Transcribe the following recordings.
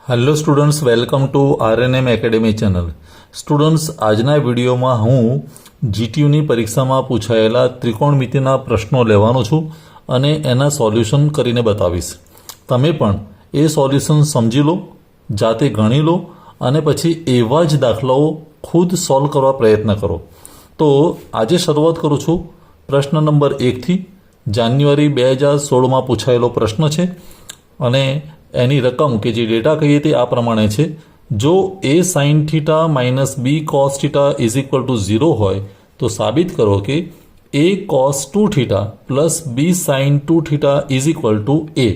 Hello students, welcome to RNM academy channel. Students, આજના વિડીયોમાં હું જીટીયુની પરીક્ષામાં પૂછાયેલા ત્રિકોણમિતિના પ્રશ્નો લેવાનો છું અને એના સોલ્યુશન કરીને બતાવીશ. તમે પણ એ સોલ્યુશન સમજી લો, જાતે ગણી લો અને પછી એવા જ દાખલાઓ ખુદ સોલ્વ કરવા પ્રયત્ન કરો. તો આજે શરૂઆત કરું છું પ્રશ્ન નંબર 1થી. જાન્યુઆરી 2016માં પૂછાયેલો પ્રશ્ન છે અને એની રકમ કે જે ડેટા કહીએ તે આ પ્રમાણે છે. જો a sin theta minus b cos theta is equal to 0 હોય તો સાબિત કરો કે a cos 2 theta plus b sin 2 theta is equal two a.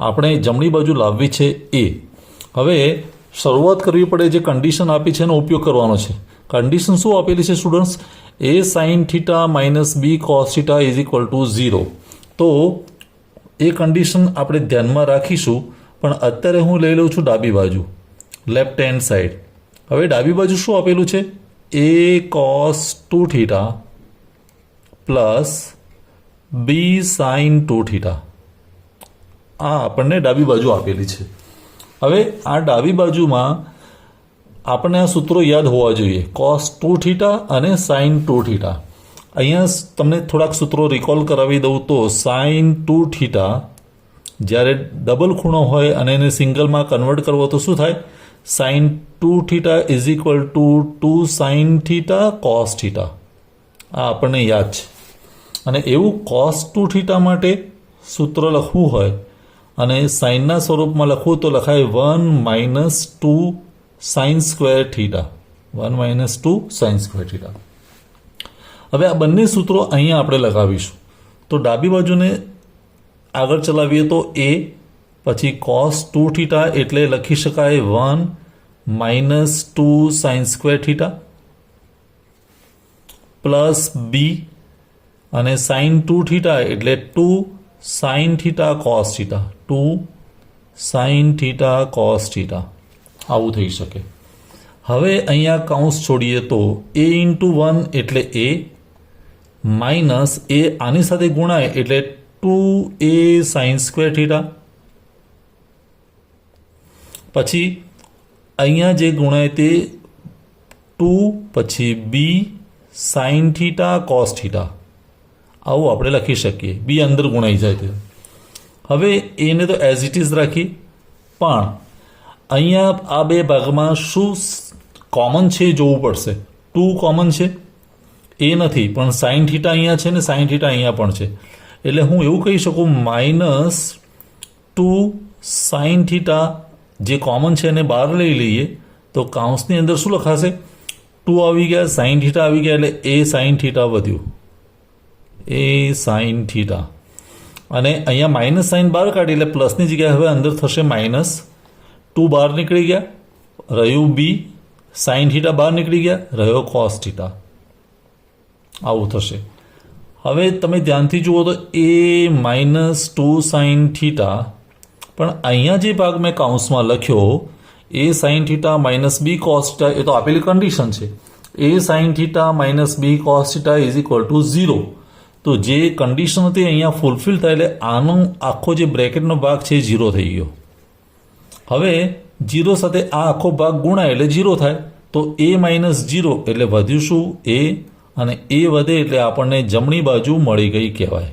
આપણે જમણી બાજુ લાવવી છે a. હવે શરૂઆત કરવી પડે, જે કન્ડિશન આપી છે એનો ઉપયોગ કરવાનો છે. કન્ડિશન શું આપેલી છે students? a sin theta minus b cos theta is equal to 0. તો એ કન્ડિશન આપણે ધ્યાનમાં રાખીશું, પણ અત્યારે હું લઈ લઉં છું ડાબી બાજુ, લેફ્ટ હેન્ડ સાઈડ. હવે ડાબી બાજુ શું આપેલું છે? a cos 2 theta plus b sin 2 theta. આ આપણને ડાબી બાજુ આપેલી છે. હવે આ ડાબી બાજુમાં આપણને આ સૂત્રો યાદ હોવા જોઈએ, cos 2 થીટા અને sin 2 થીટા. અહીંયા તમને થોડાક સૂત્રો રિકોલ કરાવી દઉં તો sin 2 થીટા જ્યારે ડબલ ખૂણો હોય અને એને સિંગલમાં કન્વર્ટ કરવો તો શું થાય? sin 2 theta is equal to 2 sin theta cos theta. આ આપણને યાદ છે. અને એવું cos 2 થીટા માટે સૂત્ર લખવું હોય અને સાઇનના સ્વરૂપમાં લખવું તો લખાય 1 minus 2 sin square theta. 1 minus 2 sin square theta. હવે આ બંને સૂત્રો અહીંયા આપણે લગાવીશું. તો ડાબી બાજુને આગળ ચલાવીએ તો a, પછી cos 2 થીટા એટલે લખી શકાય 1 minus 2 sin square theta plus b, અને sin 2 થીટા એટલે 2 sin theta cos theta. 2 sin theta cos theta આવું થઈ શકે. હવે અહીંયા કૌંસ છોડીએ તો a ઇન્ટુ 1 એટલે a માઇનસ a આની સાથે ગુણાય એટલે 2a sin સ્ક્વેર થીટા. પછી અહીંયા જે ગુણાય તે 2 પછી b sin theta cos theta આવું આપણે લખી શકીએ. b અંદર ગુણાઈ જાય તે. હવે એને તો એઝ ઇટ ઇઝ રાખી, પણ અહીંયા આ બે ભાગમાં શું કોમન છે જોવું પડશે. 2 કોમન છે, એ નથી, પણ sin થીટા અહીંયા છે ને sin થીટા અહીંયા પણ છે. એટલે હું એવું કહી શકું માઇનસ 2 sin થીટા જે કોમન છે એને બહાર લઈ લઈએ તો કાઉન્સની અંદર શું લખાશે? 2 આવી ગયા, sin થીટા આવી ગયા એટલે a sin થીટા વધ્યું, a sin થીટા. અને અહીંયા માઇનસ સાઇન બહાર કાઢી એટલે પ્લસની જગ્યાએ હવે અંદર થશે માઇનસ. 2 બહાર નીકળી ગયા, રહ્યું b, sin થીટા બહાર નીકળી ગયા, રહ્યો cos થીટા. આવું થશે. હવે તમે ધ્યાનથી જુઓ તો a માઇનસ 2 sin થીટા, પણ અહીંયા જે ભાગ મેં કાઉન્સમાં લખ્યો a sin theta minus b cos theta એ તો આપેલી કન્ડિશન છે. a sin theta minus b cos theta is equal to 0. તો જે કન્ડિશન હતી અહીંયા ફૂલફિલ થાય એટલે આનો આખો જે બ્રેકેટનો ભાગ છે એ 0 થઈ ગયો. હવે 0 સાથે આ આખો ભાગ ગુણાય એટલે 0 થાય. તો a માઇનસ 0 એટલે વધ્યું શું? a, અને એ વધે એટલે આપણને જમણી બાજુ મળી ગઈ કહેવાય.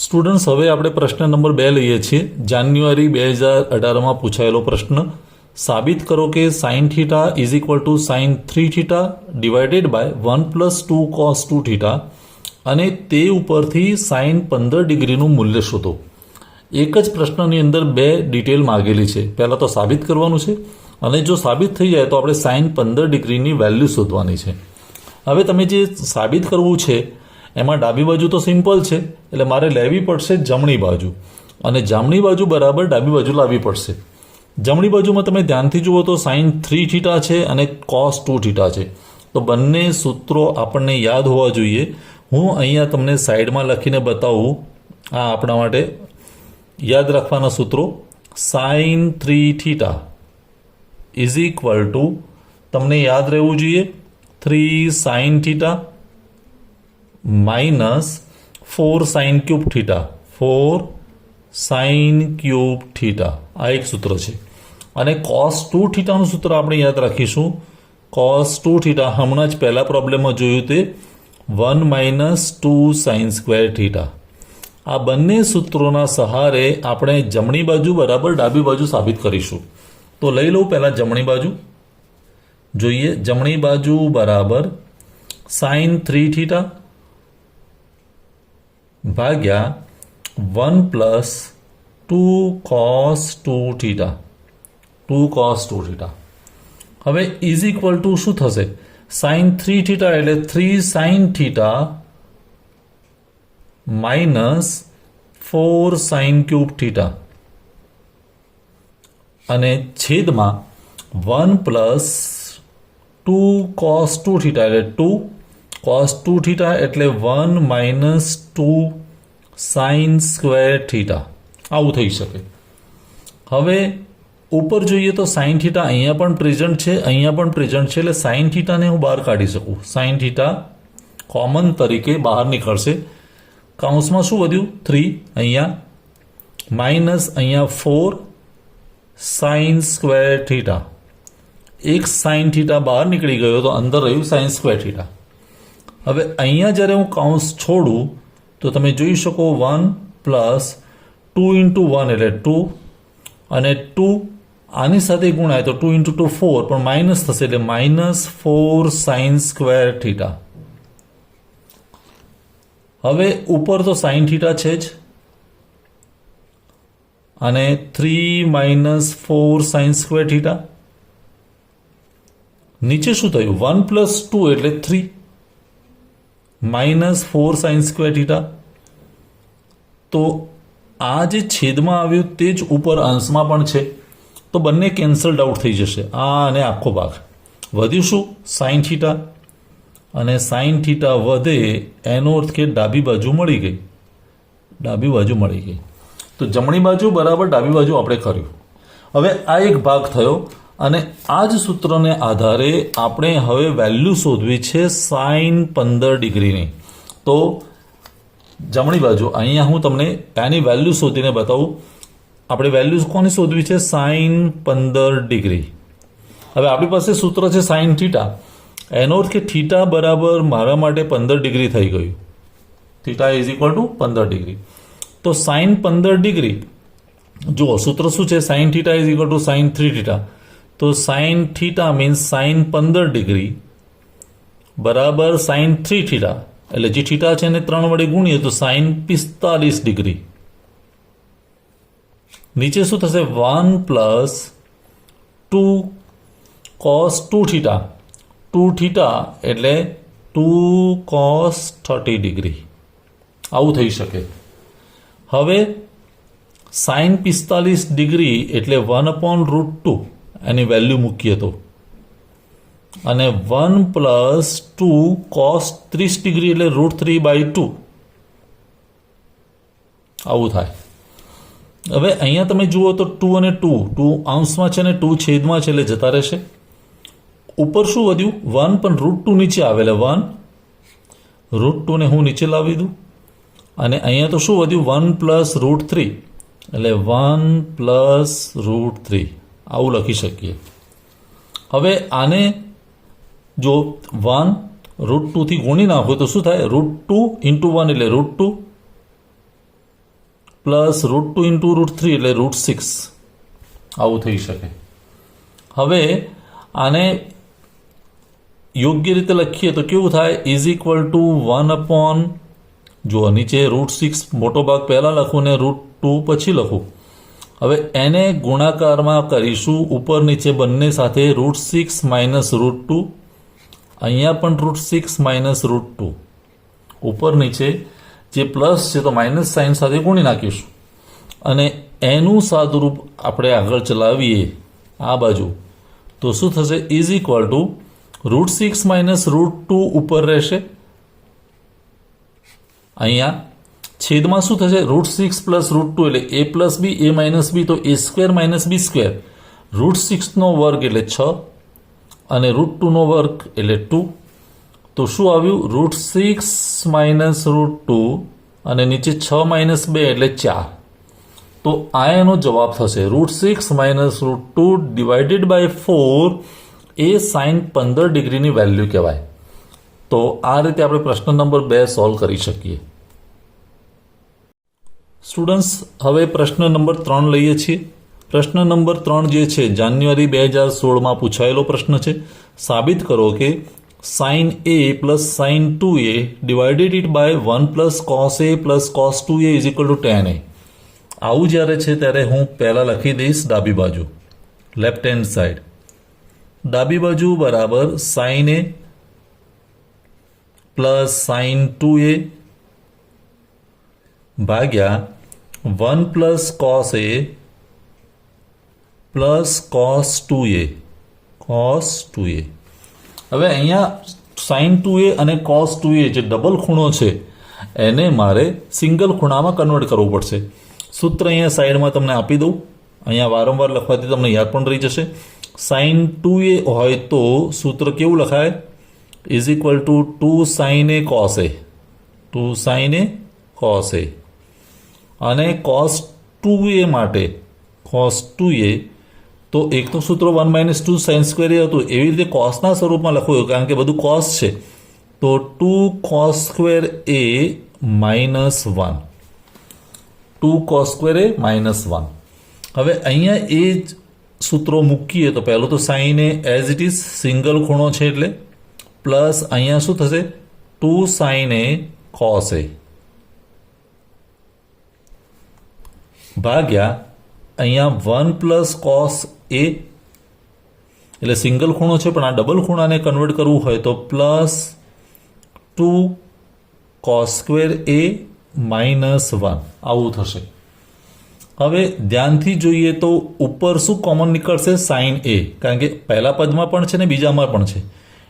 સ્ટુડન્ટ્સ, હવે આપણે પ્રશ્ન નંબર 2 લઈએ છીએ. જાન્યુઆરી 2018માં પૂછાયેલો પ્રશ્ન. સાબિત કરો કે sin theta is equal to sin 3 theta divided by 1 plus 2 cos 2 theta, અને તે ઉપરથી sin 15 ડિગ્રીનું મૂલ્ય શોધો. એક જ પ્રશ્નની અંદર 2 ડિટેલ માગેલી છે. પહેલાં તો સાબિત કરવાનું છે, અને જો સાબિત થઈ જાય તો આપણે sin 15 ડિગ્રીની વેલ્યુ શોધવાની છે. હવે તમે જે સાબિત કરવું છે એમાં ડાબી બાજુ તો સિમ્પલ છે, એટલે મારે લેવી પડશે જમણી બાજુ, અને જમણી બાજુ બરાબર ડાબી બાજુ લાવવી પડશે. જમણી બાજુમાં તમે ધ્યાનથી જુઓ તો sin 3 થીટા છે અને cos 2 થીટા છે. તો બંને સૂત્રો આપણને યાદ હોવા જોઈએ. હું અહીંયા તમને સાઈડમાં લખીને બતાવું. આ આપણા માટે યાદ રાખવાના સૂત્રો. sin 3 theta is equal two, તમને યાદ રહેવું જોઈએ, 3 sin theta minus 4 sin cube theta, 4 sin cube theta. આ એક સૂત્ર છે. અને cos 2 થીટાનું સૂત્ર આપણે યાદ રાખીશું. cos 2 થીટા હમણાં જ પહેલા પ્રોબ્લેમમાં જોયું તે 1 - 2 sin સ્ક્વેર થીટા. આ બંને સૂત્રોના સહારે આપણે જમણી બાજુ બરાબર ડાબી બાજુ સાબિત કરીશું. તો લઈ લઉં પહેલાં જમણી બાજુ. જોઈએ, જમણી બાજુ બરાબર sin 3 થીટા ભાગ્યા 1 + 2 cos 2 થીટા. 2 cos 2 theta. હવે ઇઝ ઇક્વલ ટુ શું થશે? sin 3 થીટા એટલે 3 sin theta minus 4 sin cube theta અને છેદમાં 1 + 2 cos 2 થીટા એટલે 2 cos 2 થીટા એટલે 1 - 2 sin સ્ક્વેર થીટા. આવું થઈ શકે. હવે ઉપર જોઈએ તો સાઇન થીટા અહીંયા પણ પ્રેઝન્ટ છે, અહીંયા પણ પ્રેઝન્ટ છે, એટલે સાઇન થીટાને હું બહાર કાઢી શકું. સાઇન થીટા કોમન તરીકે બહાર નીકળશે. કૌંસમાં શું વધ્યું? 3 અહીંયા માઇનસ અહીંયા 4 સાઇન સ્ક્વેર થીટા. એક સાઇન થીટા બહાર નીકળી ગયો તો અંદર રહ્યું સાઇન સ્ક્વેર થીટા. હવે અહીંયા જ્યારે હું કૌંસ છોડું તો તમે જોઈ શકો 1 + 2 × 1 એટલે 2 અને 2 આની સાથે ગુણાય તો 2 × 2 4 પણ માઇનસ થશે એટલે -4 સાઇન સ્ક્વેર થીટા. હવે ઉપર તો સાઇન થીટા છે જ અને 3 - 4 સાઇન સ્ક્વેર થીટા. નીચે શું થયું? 1 + 2 એટલે 3 -4 સાઇન સ્ક્વેર થીટા. તો આ જે છેદમાં આવ્યું તે જ ઉપર અંશમાં પણ છે, તો બંને કેન્સલ્ડ આઉટ થઈ જશે. આ અને આખો ભાગ વધ્યું શું? Sine theta. અને સાઇન થીટા વધે એનો અર્થ કે ડાબી બાજુ મળી ગઈ. ડાબી બાજુ મળી ગઈ. તો જમણી બાજુ બરાબર ડાબી બાજુ આપણે કર્યું. હવે આ એક ભાગ થયો અને આ જ સૂત્રને આધારે આપણે હવે વેલ્યુ શોધવી છે સાઇન 15 ડિગ્રીની. તો જમણી બાજુ અહીંયા હું તમને આની વેલ્યુ શોધીને બતાવું. આપણે વેલ્યુ કોની શોધવી છે? Sine 15 degree. હવે આપણી પાસે સૂત્ર છે સાઇન થીટા. એનો અર્થ કે થીટા બરાબર મારા માટે 15 ડિગ્રી થઈ ગયું. Theta is equal to 15 degree. તો સાઇન 15 ડિગ્રી જુઓ સૂત્ર શું છે? Sine theta is equal to sine 3 theta. તો sine theta means sine 15 degree બરાબર સાઇન 3 થીટા. એટલે જે થીટા છે એને 3 વડે ગુણીએ તો સાઇન 45 ડિગ્રી. નીચે શું થશે? 1 + 2 cos 2 થીટા. 2 થીટા એટલે 2 cos 30 ડિગ્રી. આવું થઈ શકે. હવે સાઇન 45 ડિગ્રી એટલે 1/√2 એની વેલ્યુ મૂકીએ તો, અને 1 + 2 cos 30 ડિગ્રી એટલે √3/2. આવું થાય. હવે અહીંયા તમે જુઓ તો 2 અને 2 અંશમાં છે ને 2 છેદમાં છે એટલે જતા રહેશે. ઉપર શું વધ્યું? 1 પણ √2 નીચે આવે એટલે 1 √2 ને હું નીચે લાવી દઉં. અને અહીંયા તો શું વધ્યું? 1 + √3 એટલે 1 + √3 આવું લખી શકીએ. હવે આને જો 1 √2 થી ગુણી નાખો તો શું થાય? √2 × 1 એટલે √2 પ્લસ √2 × √3 એટલે √6. આવું થઈ શકે. હવે આને યોગ્ય રીતે લખીએ તો કેવું થાય? ઇઝ ઇક્વલ ટુ 1/ જો નીચે √6 મોટો ભાગ પહેલાં લખું ને √2 પછી લખું. હવે એને ગુણાકારમાં કરીશું ઉપર નીચે બંને સાથે. √6 - √2 અહીંયા પણ √6 - √2 ઉપર નીચે જે પ્લસ છે તો માઇનસ સાઇન સાથે ગુણી નાખીશું. અને એનું સાદુરૂપ આપણે આગળ ચલાવીએ આ બાજુ તો શું થશે? ઇઝ ઇક્વલ ટુ √6 - √2 ઉપર રહેશે. અહીંયા છેદમાં શું થશે? √6 + √2 એટલે a + b, a - b તો a² - b². √6 વર્ગ એટલે 6 અને √2 વર્ગ એટલે 2. તો શું આવ્યું? √6 - √2 અને નીચે 6 - 2 એટલે 4. તો આ એનો જવાબ થશે √6 માઇનસ √2 ડિવાઇડેડ બાય 4 એ સાઇન 15 ડિગ્રીની વેલ્યુ કહેવાય. તો આ રીતે આપણે પ્રશ્ન નંબર 2 સોલ્વ કરી શકીએ. સ્ટુડન્ટ્સ, હવે પ્રશ્ન નંબર 3 લઈએ છીએ. પ્રશ્ન નંબર 3 જે છે જાન્યુઆરી 2016માં પૂછાયેલો પ્રશ્ન છે. સાબિત કરો કે sine a plus sine 2a divided it by 1 plus cos a plus cos 2a is equal to tan a. આવું જ્યારે છે ત્યારે હું પહેલાં લખી દઈશ ડાબી બાજુ, લેફ્ટ હેન્ડ સાઈડ. ડાબી બાજુ બરાબર sign a plus sine 2a ભાગ્યા 1 plus cos a plus cos 2a. હવે અહીંયા સાઇન 2a અને કોસ 2a જે ડબલ ખૂણો છે એને મારે સિંગલ ખૂણામાં કન્વર્ટ કરવું પડશે. સૂત્ર અહીંયા સાઈડમાં તમને આપી દઉં, અહીંયા વારંવાર લખવાથી તમને યાદ પણ રહી જશે. સાઇન 2a હોય તો સૂત્ર કેવું લખાય? Is equal to 2 sine a cos a, 2 sine a cos a. અને કોસ 2a માટે કોસ 2a તો એક તો સૂત્ર 1 માઇનસ 2 સાઇન સ્ક્વેર એ હતું, એવી રીતે કોસના સ્વરૂપમાં લખવું કારણ કે બધું કોસ છે. તો 2 cos square a minus 1, 2 cos square a minus 1. હવે અહીંયા એ જ સૂત્રો મૂકીએ તો પહેલું તો sign A as it is single ખૂણો છે એટલે પ્લસ અહીંયા શું થશે 2 સાઇન એ કોસ એ ભાગ્યા અહીંયા 1 પ્લસ કોસ એ, એટલે સિંગલ ખૂણો છે પણ આ ડબલ ખૂણાને કન્વર્ટ કરવું હોય તો પ્લસ 2 કોસ સ્ક્વેર એ માઇનસ 1 આવું થશે. હવે ધ્યાનથી જોઈએ તો ઉપર શું કોમન નીકળશે? સાઇન એ, કારણ કે પહેલા પદમાં પણ છે ને બીજામાં પણ છે,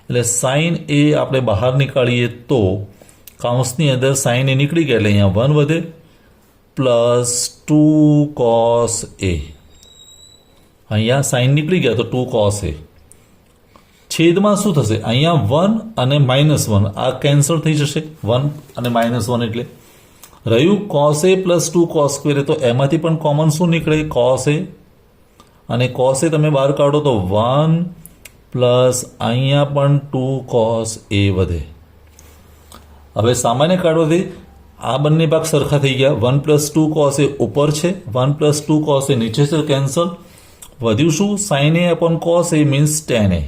એટલે સાઇન એ આપણે બહાર નીકાળીએ તો કાઉન્સની અંદર સાઇન એ નીકળી ગયા એટલે અહીંયા 1 વધે પ્લસ 2 કોસ એ. અહીંયા સાઇન નીકળી ગયા તો 2 કોસ એ. છેદમાં શું થશે? અહીંયા 1 અને -1 આ કેન્સલ થઈ જશે, 1 અને -1 એટલે રહ્યું કોસ એ પ્લસ 2 કોસ સ્ક્વેર. તો એમાંથી પણ કોમન શું નીકળે? કોસ એ. અને કોસ એ તમે બહાર કાઢો તો 1 પ્લસ અહીંયા પણ 2 કોસ એ વધે. હવે સામાન્ય કાઢવાથી આ બંને ભાગ સરખા થઈ ગયા. 1 પ્લસ 2 કોસ એ ઉપર છે, 1 પ્લસ 2 કોસ એ નીચે છે, કેન્સલ. વધ્યું શું? Sine A upon cos A means tan A,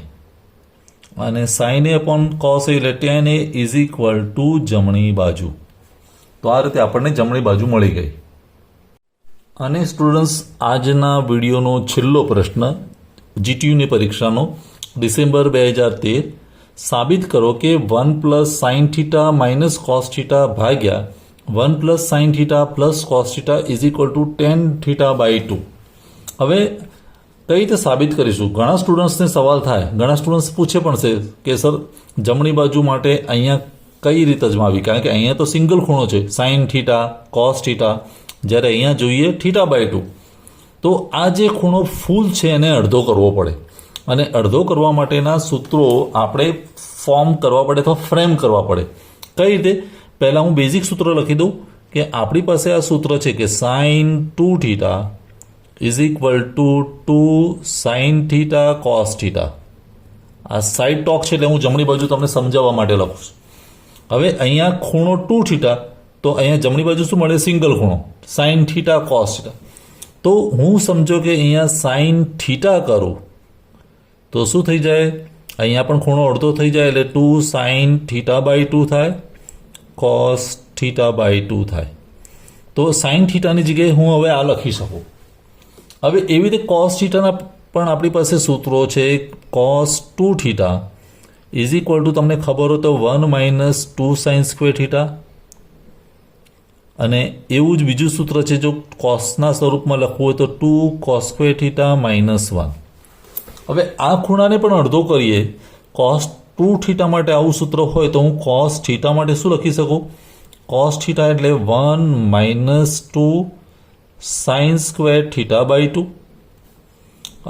અને sine A upon cos A એટલે tan A is equal to જમણી બાજુ. તો આ રીતે આપણને જમણી બાજુ મળી ગઈ. અને સ્ટુડન્ટ્સ, આજના વિડીયોનો છેલ્લો પ્રશ્ન જીટીયુની પરીક્ષાનો ડિસેમ્બર 2013. સાબિત કરો કે 1 plus sine theta minus cos theta ભાગ્યા 1 plus sine theta plus cos theta is equal to tan theta by 2. હવે કઈ રીતે સાબિત કરીશું? ઘણા સ્ટુડન્ટ્સને સવાલ થાય, ઘણા સ્ટુડન્ટ્સ પૂછે પણ છે કે સર જમણી બાજુ માટે અહીંયા કઈ રીતે અજમાવી, કારણ કે અહીંયા તો સિંગલ ખૂણો છે સાઇન થીટા કોસ થીટા, જ્યારે અહીંયા જોઈએ થીટા બાય 2. તો આ જે ખૂણો ફૂલ છે એને અડધો કરવો પડે, અને અડધો કરવા માટેના સૂત્રો આપણે ફોર્મ કરવા પડે અથવા ફ્રેમ કરવા પડે. કઈ રીતે? પહેલાં હું બેઝિક સૂત્ર લખી દઉં કે આપણી પાસે આ સૂત્ર છે કે sine 2 theta is equal to 2 sine theta cos theta. આ સાઈડ ટોક છે એટલે હું જમણી બાજુ તમને સમજાવવા માટે લખું છું. હવે અહીંયા ખૂણો 2 થીટા, તો અહીંયા જમણી બાજુ શું મળે? સિંગલ ખૂણો સાઇન થીટા કોસ થીટા. તો હું સમજો કે અહીંયા સાઇન થીટા કરું તો શું થઈ જાય? અહીંયા પણ ખૂણો અડધો થઈ જાય એટલે 2 સાઇન થીટા બાય 2 થાય, કોસ થીટા બાય 2 થાય. તો સાઇન થીટાની જગ્યાએ હું હવે આ લખી શકું. હવે એવી રીતે કોસ થીટાના પણ આપણી પાસે સૂત્રો છે. Cos 2 theta is equal two તમને ખબર હોય તો 1 માઇનસ 2 સાઇન સ્ક્વેર થીટા, અને એવું જ બીજું સૂત્ર છે જો કોસના સ્વરૂપમાં લખવું હોય તો 2 કોસ સ્ક્વેર થીટા માઇનસ 1. હવે આ ખૂણાને પણ અડધો કરીએ. કોસ 2 થીટા માટે આવું સૂત્ર હોય તો હું કોસ થીટા માટે શું લખી શકું? કોસ થીટા એટલે 1 minus 2 sine square theta by 2,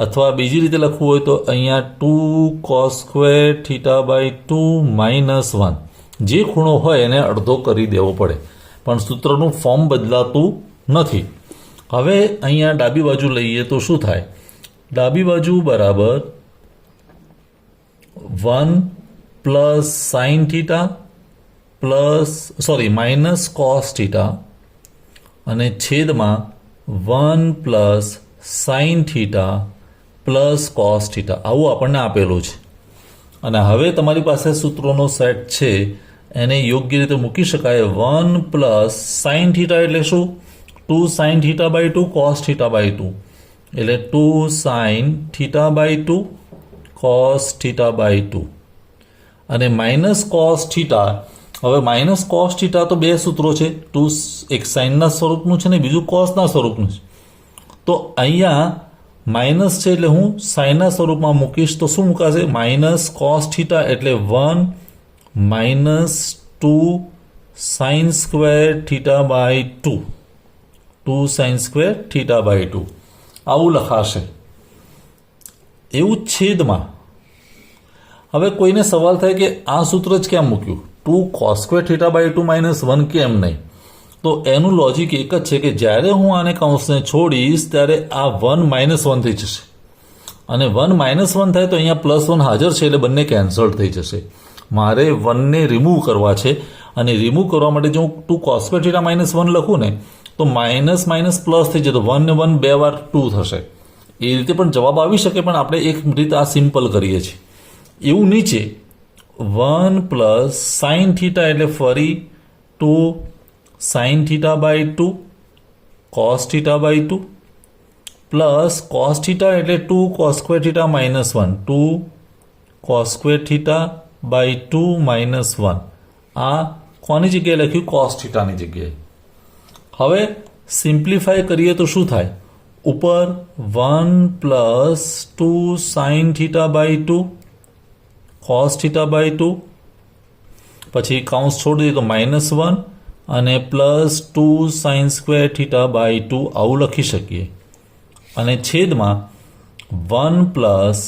અથવા બીજી રીતે લખવું હોય તો અહીંયા 2 cos square theta by 2 minus 1. જે ખૂણો હોય એને અડધો કરી દેવો પડે, પણ સૂત્રનું ફોર્મ બદલાતું નથી. હવે અહીંયા ડાબી બાજુ લઈએ તો શું થાય? ડાબી બાજુ બરાબર 1 plus sine theta minus cos theta અને છેદમાં 1 plus sine theta plus cos theta, આવું આપણને આપેલું છે. અને હવે તમારી પાસે સૂત્રોનો સેટ છે, એને યોગ્ય રીતે મૂકી શકાય. 1 પ્લસ સાઇન થીટા એટલે શું? 2 sine theta by 2 cos theta by 2 એટલે 2 sine theta by 2 cos theta by 2 અને માઇનસ કોસ થીટા. હવે માઇનસ કોસ થીટા તો બે સૂત્રો છે, એક સાઇનના સ્વરૂપનું છે ને બીજું કોસના સ્વરૂપનું છે. તો અહીંયા માઇનસ છે એટલે હું સાઇનના સ્વરૂપમાં મૂકીશ તો શું મુકાશે? માઇનસ કોસ થીટા એટલે 1 minus 2 sine square theta by 2 2 sine square theta by 2 આવું લખાશે. એવું છેદમાં. હવે કોઈને સવાલ થાય કે આ સૂત્ર જ કેમ મૂક્યું? 2 cos square theta by 2 minus 1 કેમ નહીં? તો એનું લોજિક એક જ છે કે જ્યારે હું આને કૌંસને છોડીશ ત્યારે આ 1 માઇનસ 1 થઈ જશે અને 1 માઇનસ 1 થાય તો અહીંયા પ્લસ 1 હાજર છે એટલે બંને કેન્સલ થઈ જશે. મારે 1ને રિમૂવ કરવા છે અને રિમૂવ કરવા માટે જો હું 2 કોસ સ્ક્વેર થીટા માઇનસ 1 લખું ને તો માઇનસ માઇનસ પ્લસ થઈ જતો, 1 ને 1 બે વાર 2 થશે. એ રીતે પણ જવાબ આવી શકે, પણ આપણે એક રીતે આ સિમ્પલ કરીએ છીએ. એવું નીચે 1 પ્લસ સાઇન થીટા એટલે ફરી 2 sine theta by 2 cos theta by 2 plus cos theta એટલે 2 cos square theta minus 1 2 cos square theta by 2 minus 1. આ કોની જગ્યાએ લખ્યું? કોસ થીટાની જગ્યાએ. હવે સિમ્પ્લિફાય કરીએ તો શું થાય? ઉપર 1 plus 2 sine theta by 2 cos theta by 2 પછી કાઉન્સ છોડી દઈએ તો માઇનસ 1 અને plus 2 sine square theta by 2 આવું લખી શકીએ. અને છેદમાં 1 plus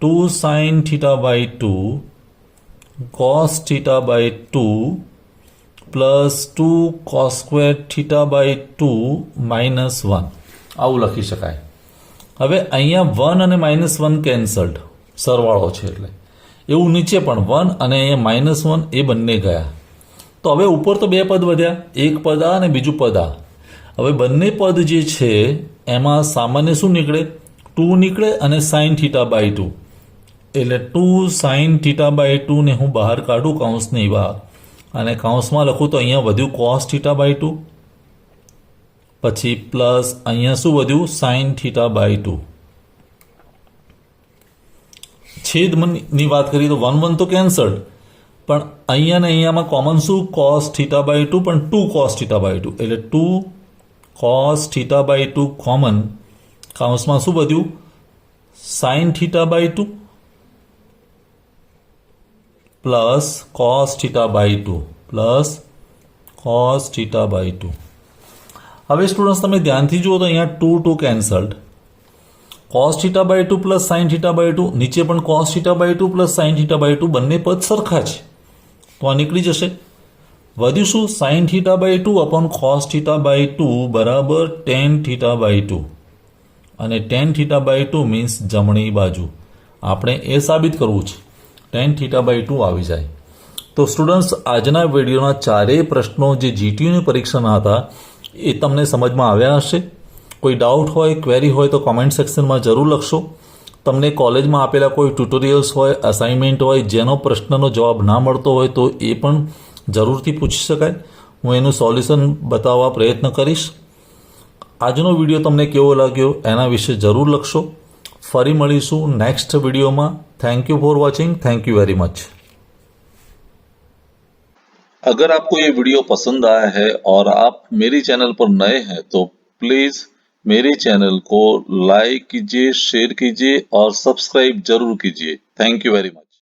2 sine theta by 2 cos theta by 2 plus 2 cos square theta by 2 minus 1 આવું લખી શકાય. હવે અહીંયા 1 અને માઇનસ 1 કેન્સલ્ડ, સરવાળો છે એટલે. એવું નીચે પણ 1 અને અહીંયા માઇનસ 1 એ બંને ગયા. તો હવે ઉપર તો બે પદ વધ્યા, એક પદ આ અને બીજું પદ આ. હવે બંને પદ જે છે એમાં સામાન્ય શું નીકળે? 2 નીકળે અને સાઇન થીટા બાય 2 એટલે 2 સાઇન થીટા બાય 2 ને હું બહાર કાઢું કૌંસની બહાર અને કૌંસમાં લખું તો અહીંયા વધ્યું કોસ થીટા બાય 2 પછી પ્લસ અહીંયા શું વધ્યું? Sine theta by 2. છેદની વાત કરીએ તો 1 1 તો કેન્સલ્ડ, પણ અહીંયા ને અહીંયામાં કોમન શું? કોસ થીટા બાય 2 પણ 2 કોસ થીટા બાય 2 એટલે 2 કોસ થીટા બાય 2 કોમન. કૌંસમાં શું વધ્યું? Sine theta by 2 plus cos theta by 2 plus cos theta by 2. હવે સ્ટુડન્ટ્સ તમે ધ્યાનથી જુઓ તો અહીંયા 2 2 cancelled. Cos theta by 2 plus sine theta by 2, નીચે પણ cos theta by 2 plus sine theta by 2, બંને પદ સરખા છે તો આ નીકળી જશે. વધ્યું શું? Sine theta by 2 upon cos theta by 2 બરાબર ટેન થીટા બાય 2 અને ટેન થીટા બાય 2 મીન્સ જમણી બાજુ. આપણે એ સાબિત કરવું છે, ટેન થીટા બાય 2 આવી જાય. તો સ્ટુડન્ટ્સ આજના વિડીયોના ચારેય પ્રશ્નો જે જીટીયુની પરીક્ષાના હતા એ તમને સમજમાં આવ્યા હશે. કોઈ ડાઉટ હોય, ક્વેરી હોય તો કોમેન્ટ સેક્શનમાં જરૂર લખશો. તમને કોલેજમાં આપેલા કોઈ ટ્યુટોરિયલ્સ હોય, અસાઇનમેન્ટ હોય જેનો પ્રશ્નનો જવાબ ના મળતો હોય તો એ પણ જરૂરથી પૂછી શકાય. હું એનું સોલ્યુશન બતાવવા પ્રયત્ન કરીશ. આજનો વિડીયો તમને કેવો લાગ્યો એના વિશે જરૂર લખશો. ફરી મળીશું નેક્સ્ટ વિડીયોમાં. Thank you for watching. Thank you very much. अगर आपको ये वीडियो पसंद आया है और आप मेरे चैनल पर नए हैं तो प्लीज मेरे चैनल को लाइक कीजिए, शेयर कीजिए और सब्सक्राइब जरूर कीजिए. Thank you very much.